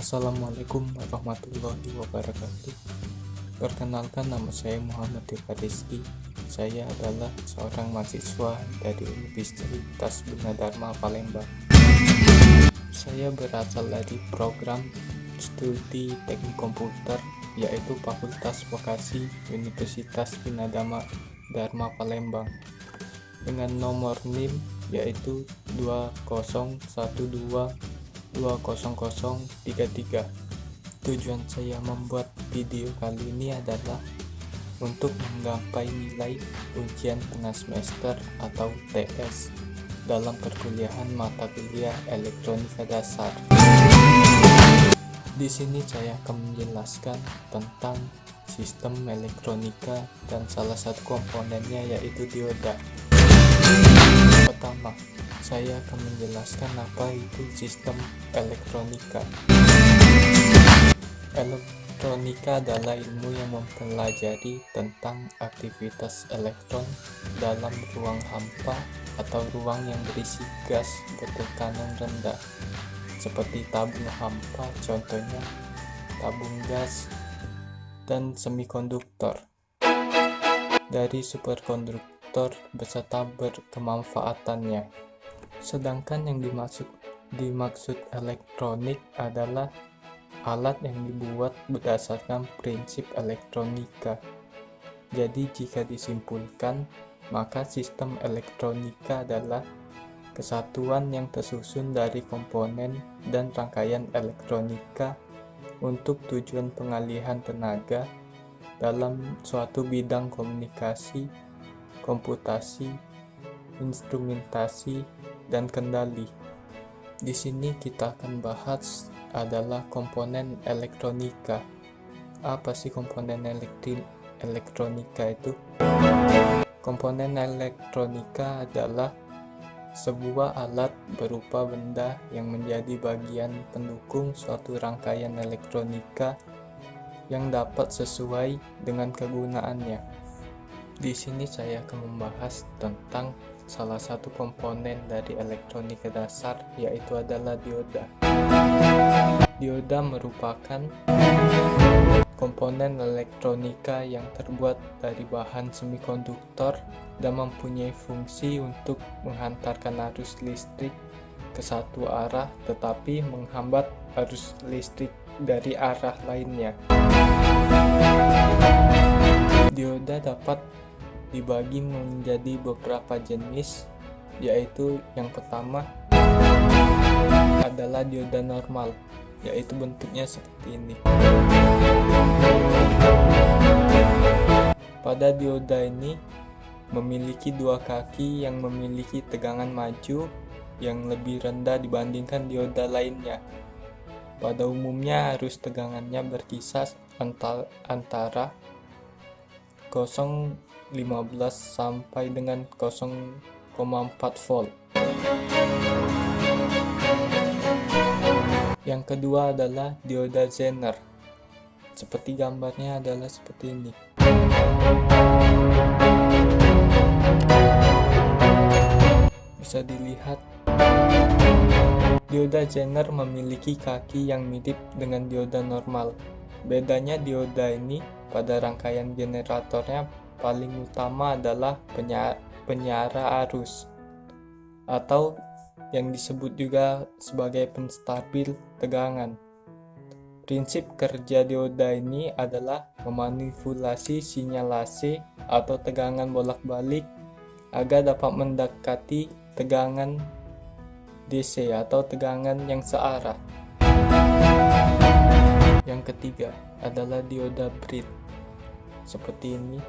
Assalamualaikum warahmatullahi wabarakatuh. Perkenalkan, nama saya Muhammad Irfan Rizky. Saya adalah seorang mahasiswa dari Universitas Bina Dharma Palembang. Saya berasal dari program studi teknik komputer, yaitu Fakultas Vokasi Universitas Bina Dharma Palembang, dengan nomor NIM yaitu 201220033. Tujuan saya membuat video kali ini adalah untuk menggapai nilai ujian tengah semester atau TS dalam perkuliahan mata kuliah elektronika dasar. Di sini saya akan menjelaskan tentang sistem elektronika dan salah satu komponennya yaitu dioda. Pertama, saya akan menjelaskan apa itu sistem elektronika. Elektronika adalah ilmu yang mempelajari tentang aktivitas elektron dalam ruang hampa atau ruang yang berisi gas bertekanan rendah, seperti tabung hampa, contohnya tabung gas, dan semikonduktor, dari superkonduktor beserta berkemanfaatannya. Sedangkan yang dimaksud elektronik adalah alat yang dibuat berdasarkan prinsip elektronika. Jadi jika disimpulkan, maka sistem elektronika adalah kesatuan yang tersusun dari komponen dan rangkaian elektronika untuk tujuan pengalihan tenaga dalam suatu bidang komunikasi, komputasi, instrumentasi, dan kendali. Di sini kita akan bahas adalah komponen elektronika. Apa sih komponen elektronika itu? Komponen elektronika adalah sebuah alat berupa benda yang menjadi bagian pendukung suatu rangkaian elektronika yang dapat sesuai dengan kegunaannya. Di sini saya akan membahas tentang salah satu komponen dari elektronika dasar, yaitu adalah dioda. Dioda merupakan komponen elektronika yang terbuat dari bahan semikonduktor dan mempunyai fungsi untuk menghantarkan arus listrik ke satu arah, tetapi menghambat arus listrik dari arah lainnya. Dioda dapat dibagi menjadi beberapa jenis, yaitu yang pertama adalah dioda normal, yaitu bentuknya seperti ini. Pada dioda ini memiliki dua kaki yang memiliki tegangan maju yang lebih rendah dibandingkan dioda lainnya. Pada umumnya arus tegangannya berkisar antara 0,15 sampai dengan 0,4 volt. Yang kedua adalah dioda Zener. Seperti gambarnya adalah seperti ini. Bisa dilihat, dioda Zener memiliki kaki yang mirip dengan dioda normal. Bedanya dioda ini pada rangkaian generatornya paling utama adalah penyara arus, atau yang disebut juga sebagai penstabil tegangan. Prinsip kerja dioda ini adalah memanipulasi sinyal AC atau tegangan bolak-balik agar dapat mendekati tegangan DC atau tegangan yang searah. Yang ketiga adalah dioda Bridge, seperti ini.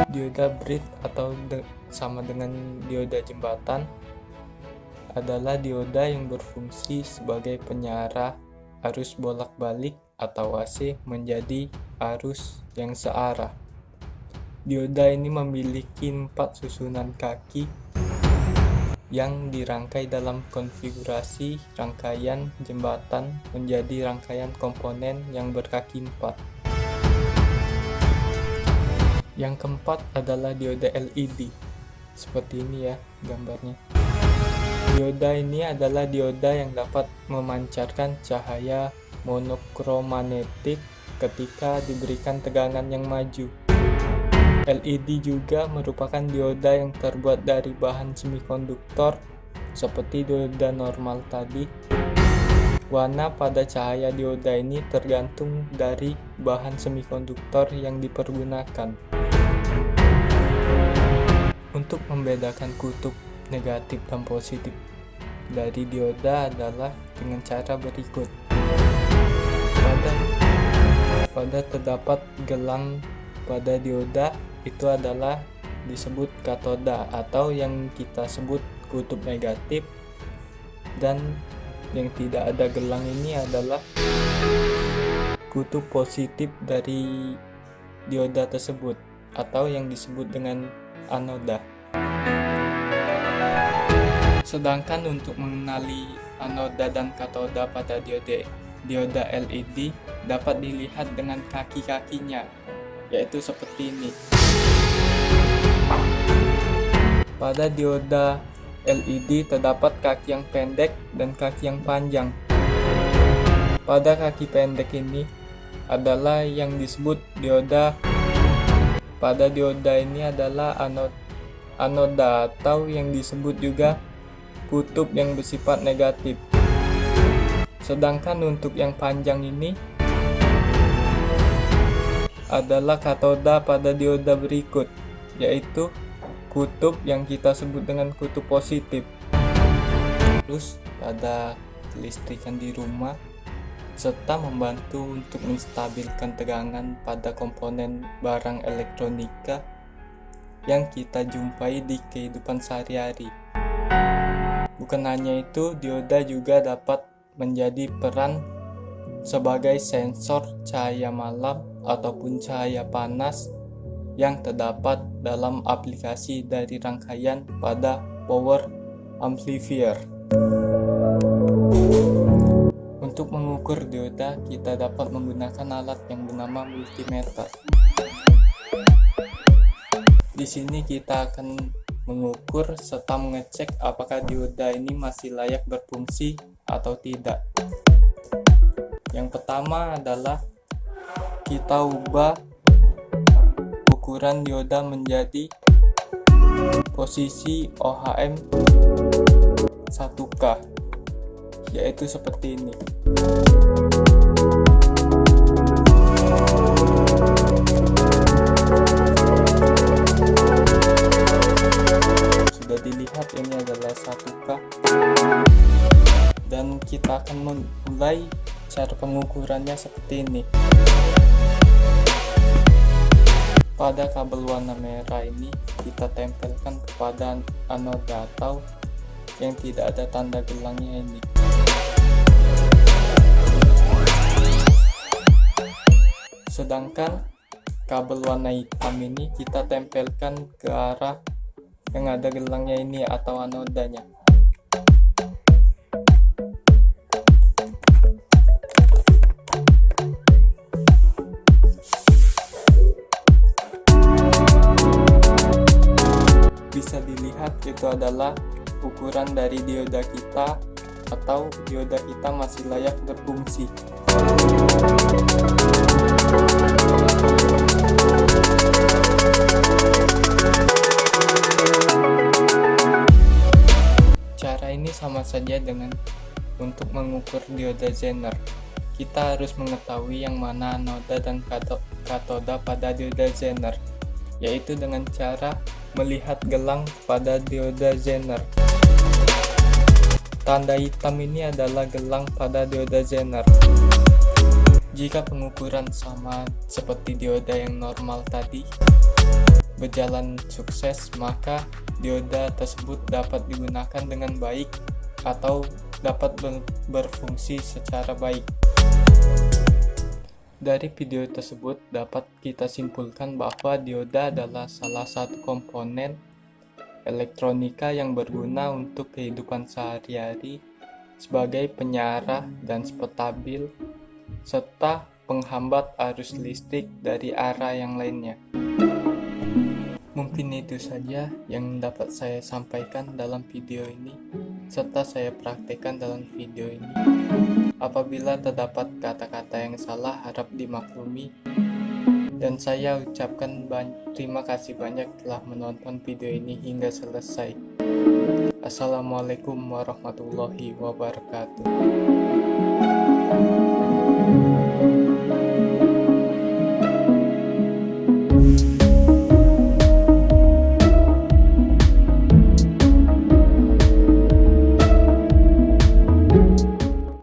Dioda Bridge atau sama dengan dioda jembatan adalah dioda yang berfungsi sebagai penyarah arus bolak-balik atau AC menjadi arus yang searah. Dioda ini memiliki 4 susunan kaki yang dirangkai dalam konfigurasi rangkaian jembatan menjadi rangkaian komponen yang berkaki 4. Yang keempat adalah dioda LED. Seperti ini ya gambarnya. Dioda ini adalah dioda yang dapat memancarkan cahaya monokromatik ketika diberikan tegangan yang maju. LED juga merupakan dioda yang terbuat dari bahan semikonduktor seperti dioda normal tadi. Warna pada cahaya dioda ini tergantung dari bahan semikonduktor yang dipergunakan. Untuk membedakan kutub negatif dan positif dari dioda adalah dengan cara berikut. Pada terdapat gelang pada dioda, itu adalah disebut katoda atau yang kita sebut kutub negatif, dan yang tidak ada gelang ini adalah kutub positif dari dioda tersebut atau yang disebut dengan anoda. Sedangkan untuk mengenali anoda dan katoda pada dioda LED dapat dilihat dengan kaki-kakinya, yaitu seperti ini. Pada dioda LED terdapat kaki yang pendek dan kaki yang panjang. Pada kaki pendek ini adalah yang disebut dioda. Pada dioda ini adalah anoda atau yang disebut juga kutub yang bersifat negatif. Sedangkan untuk yang panjang ini adalah katoda pada dioda berikut, yaitu kutub yang kita sebut dengan kutub positif. Terus pada kelistrikan di rumah serta membantu untuk menstabilkan tegangan pada komponen barang elektronika yang kita jumpai di kehidupan sehari-hari. Bukan hanya itu, dioda juga dapat menjadi peran sebagai sensor cahaya malam ataupun cahaya panas yang terdapat dalam aplikasi dari rangkaian pada power amplifier. Untuk mengukur dioda, kita dapat menggunakan alat yang bernama multimeter. Di sini kita akan mengukur serta mengecek apakah dioda ini masih layak berfungsi atau tidak. Yang pertama adalah kita ubah ukuran dioda menjadi posisi OHM 1K, yaitu seperti ini. Sudah dilihat ini adalah 1K, dan kita akan mulai cara pengukurannya seperti ini. Pada kabel warna merah ini kita tempelkan kepada anoda atau yang tidak ada tanda gelangnya ini. Sedangkan kabel warna hitam ini kita tempelkan ke arah yang ada gelangnya ini atau anodanya. Bisa dilihat itu adalah ukuran dari dioda kita atau dioda kita masih layak berfungsi. Cara ini sama saja dengan untuk mengukur dioda Zener. Kita harus mengetahui yang mana anoda dan katoda pada dioda Zener, yaitu dengan cara melihat gelang pada dioda Zener. Tanda hitam ini adalah gelang pada dioda Zener. Jika pengukuran sama seperti dioda yang normal tadi berjalan sukses, maka dioda tersebut dapat digunakan dengan baik atau dapat berfungsi secara baik. Dari video tersebut dapat kita simpulkan bahwa dioda adalah salah satu komponen elektronika yang berguna untuk kehidupan sehari-hari sebagai penyarah dan stabil serta penghambat arus listrik dari arah yang lainnya. Mungkin itu saja yang dapat saya sampaikan dalam video ini. serta saya praktekkan dalam video ini. Apabila terdapat kata-kata yang salah, harap dimaklumi. Dan saya ucapkan terima kasih banyak telah menonton video ini hingga selesai. Assalamualaikum warahmatullahi wabarakatuh.